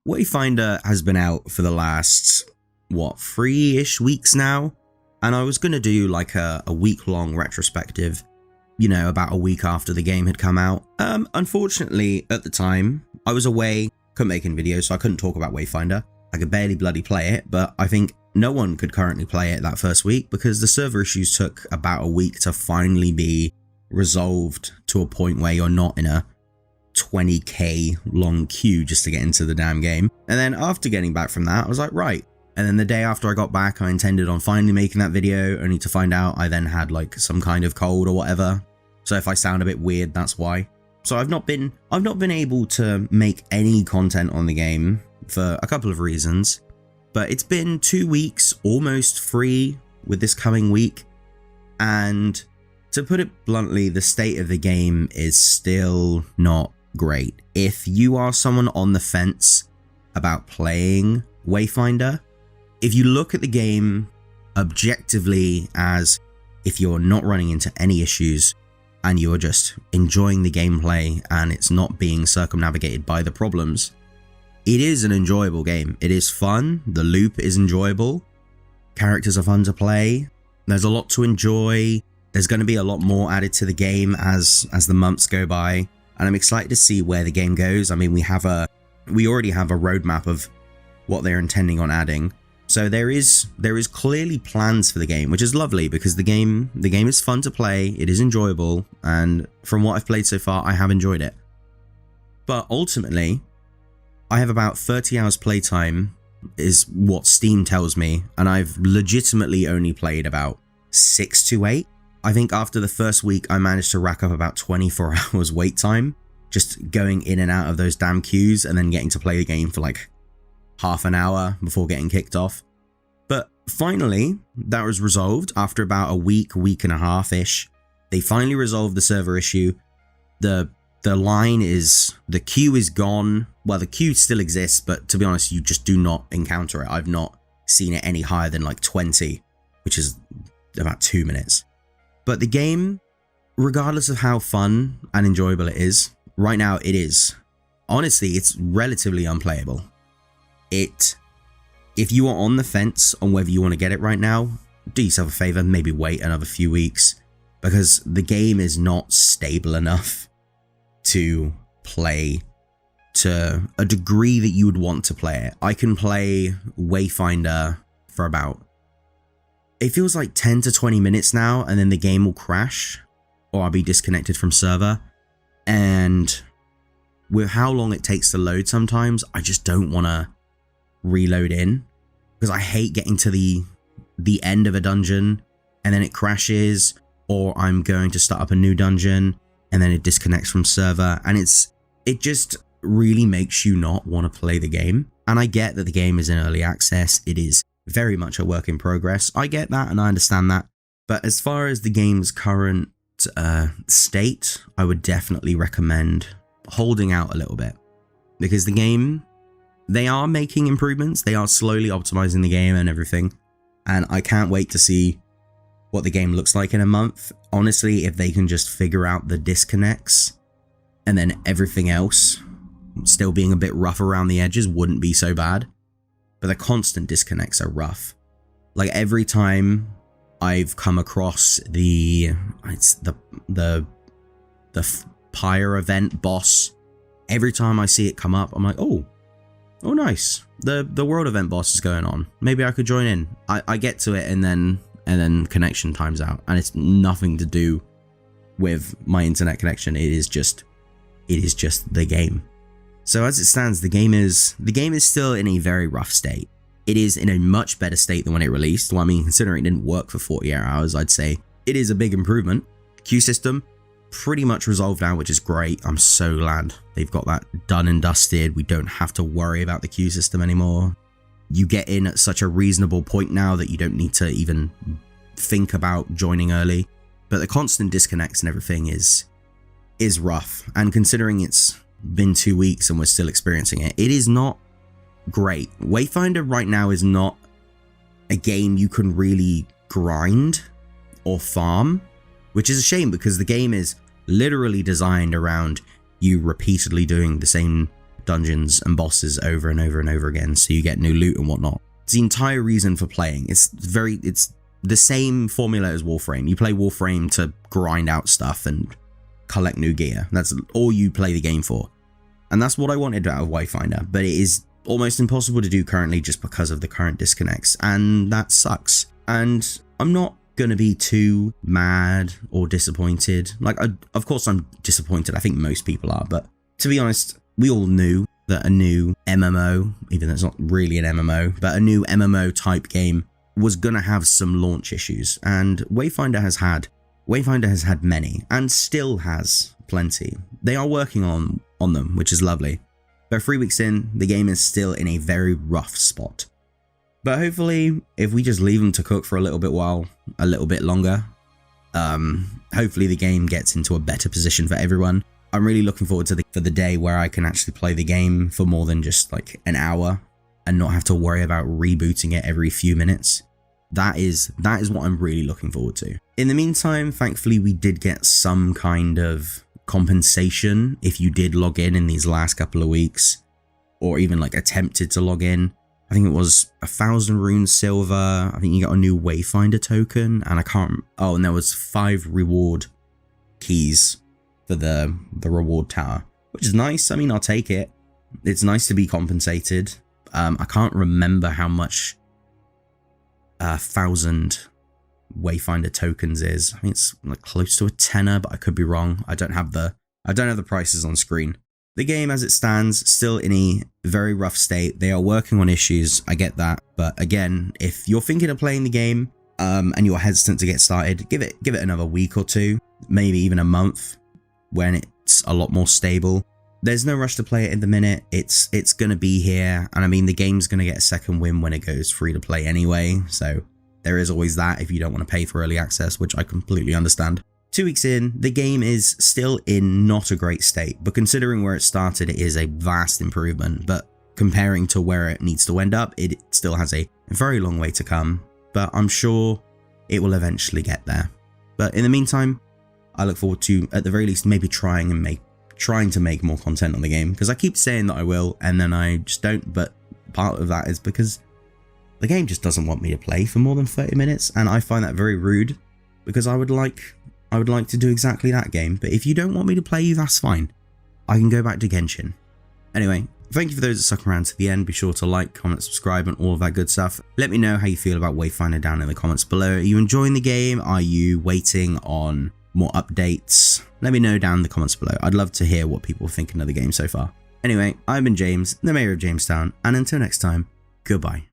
Wayfinder has been out for the last, 3-ish weeks now? And I was going to do like a week-long retrospective, about a week after the game had come out. Unfortunately, at the time, I was away, couldn't make any videos, so I couldn't talk about Wayfinder. I could barely bloody play it, but I think no one could currently play it that first week because the server issues took about a week to finally be resolved to a point where you're not in a 20k long queue just to get into the damn game. And then after getting back from that, I was like, right. And then the day after I got back, I intended on finally making that video, only to find out I then had like some kind of cold or whatever. So if I sound a bit weird, that's why. So I've not been able to make any content on the game for a couple of reasons. But it's been 2 weeks, almost free with this coming week. And to put it bluntly, the state of the game is still not great. If you are someone on the fence about playing Wayfinder, if you look at the game objectively as if you're not running into any issues and you're just enjoying the gameplay and it's not being circumnavigated by the problems, it is an enjoyable game. It is fun. The loop is enjoyable. Characters are fun to play. There's a lot to enjoy. There's going to be a lot more added to the game as the months go by. And I'm excited to see where the game goes. I mean, we already have a roadmap of what they're intending on adding. So there is clearly plans for the game, which is lovely because the game is fun to play, it is enjoyable, and from what I've played so far, I have enjoyed it. But ultimately, I have about 30 hours playtime is what Steam tells me, and I've legitimately only played about 6 to 8. I think after the first week, I managed to rack up about 24 hours wait time, just going in and out of those damn queues and then getting to play the game for like half an hour before getting kicked off. But finally, that was resolved after about a week and a half-ish. They finally resolved the server issue. The queue is gone. Well, the queue still exists, but to be honest, you just do not encounter it. I've not seen it any higher than like 20, which is about 2 minutes. But the game, regardless of how fun and enjoyable it is, right now it is. Honestly, it's relatively unplayable. If you are on the fence on whether you want to get it right now, do yourself a favor, maybe wait another few weeks, because the game is not stable enough to play to a degree that you would want to play it. I can play Wayfinder for about, it feels like 10 to 20 minutes now, and then the game will crash, or I'll be disconnected from server, and with how long it takes to load sometimes, I just don't want to reload in, because I hate getting to the end of a dungeon and then it crashes, or I'm going to start up a new dungeon and then it disconnects from server, and it just really makes you not want to play the game. And I get that the game is in early access, it is very much a work in progress, I get that and I understand that, but as far as the game's current state, I would definitely recommend holding out a little bit, because the game, they are making improvements, they are slowly optimizing the game and everything, and I can't wait to see what the game looks like in a month. Honestly, if they can just figure out the disconnects and then everything else still being a bit rough around the edges wouldn't be so bad, but the constant disconnects are rough. Like every time I've come across the pyre event boss, every time I see it come up, I'm like, oh nice, the world event boss is going on, maybe I could join in. I get to it and then connection times out, and it's nothing to do with my internet connection, it is just the game. So as it stands, the game is still in a very rough state. It is in a much better state than when it released. Well, I mean, considering it didn't work for 48 hours, I'd say it is a big improvement. Queue system pretty much resolved now, which is great. I'm so glad they've got that done and dusted. We don't have to worry about the queue system anymore. You get in at such a reasonable point now that you don't need to even think about joining early. But the constant disconnects and everything is rough. And considering it's been 2 weeks and we're still experiencing it, it is not great. Wayfinder right now is not a game you can really grind or farm, which is a shame because the game is literally designed around you repeatedly doing the same dungeons and bosses over and over and over again, so you get new loot and whatnot. It's the entire reason for playing. It's the same formula as Warframe. You play Warframe to grind out stuff and collect new gear. That's all you play the game for. And that's what I wanted out of Wayfinder, but it is almost impossible to do currently just because of the current disconnects, and that sucks. And I'm not going to be too mad or disappointed. Like, of course I'm disappointed. I think most people are, but to be honest, we all knew that a new MMO, even though it's not really an MMO, but a new MMO type game was going to have some launch issues, and Wayfinder has had many, and still has plenty. They are working on them, which is lovely. But 3 weeks in, the game is still in a very rough spot. But hopefully, if we just leave them to cook for a little bit longer, hopefully the game gets into a better position for everyone. I'm really looking forward to the day where I can actually play the game for more than just like an hour and not have to worry about rebooting it every few minutes. That is what I'm really looking forward to. In the meantime, thankfully, we did get some kind of compensation if you did log in these last couple of weeks, or even like attempted to log in. I think it was 1,000 runes silver. I think you got a new Wayfinder token, and and there was 5 reward keys for the reward tower, which is nice. I mean, I'll take it. It's nice to be compensated. I can't remember how much 1,000 Wayfinder tokens is. I think it's like close to a tenner, but I could be wrong. I don't have the prices on screen. The game as it stands, still in a very rough state. They are working on issues, I get that. But again, if you're thinking of playing the game and you're hesitant to get started, give it another week or two, maybe even a month, when it's a lot more stable. There's no rush to play it in the minute. It's going to be here, and I mean, the game's going to get a second win when it goes free to play anyway, so there is always that if you don't want to pay for early access, which I completely understand. 2 weeks in, the game is still in not a great state, but considering where it started, it is a vast improvement. But comparing to where it needs to end up, it still has a very long way to come, but I'm sure it will eventually get there. But in the meantime, I look forward to, at the very least, maybe trying to make more content on the game, because I keep saying that I will, and then I just don't. But part of that is because the game just doesn't want me to play for more than 30 minutes, and I find that very rude, because I would like to do exactly that game. But if you don't want me to play you, that's fine. I can go back to Genshin. Anyway, thank you for those that stuck around to the end. Be sure to like, comment, subscribe, and all of that good stuff. Let me know how you feel about Wayfinder down in the comments below. Are you enjoying the game? Are you waiting on more updates? Let me know down in the comments below. I'd love to hear what people are thinking of the game so far. Anyway, I've been James, the Mayor of Jamestown, and until next time, goodbye.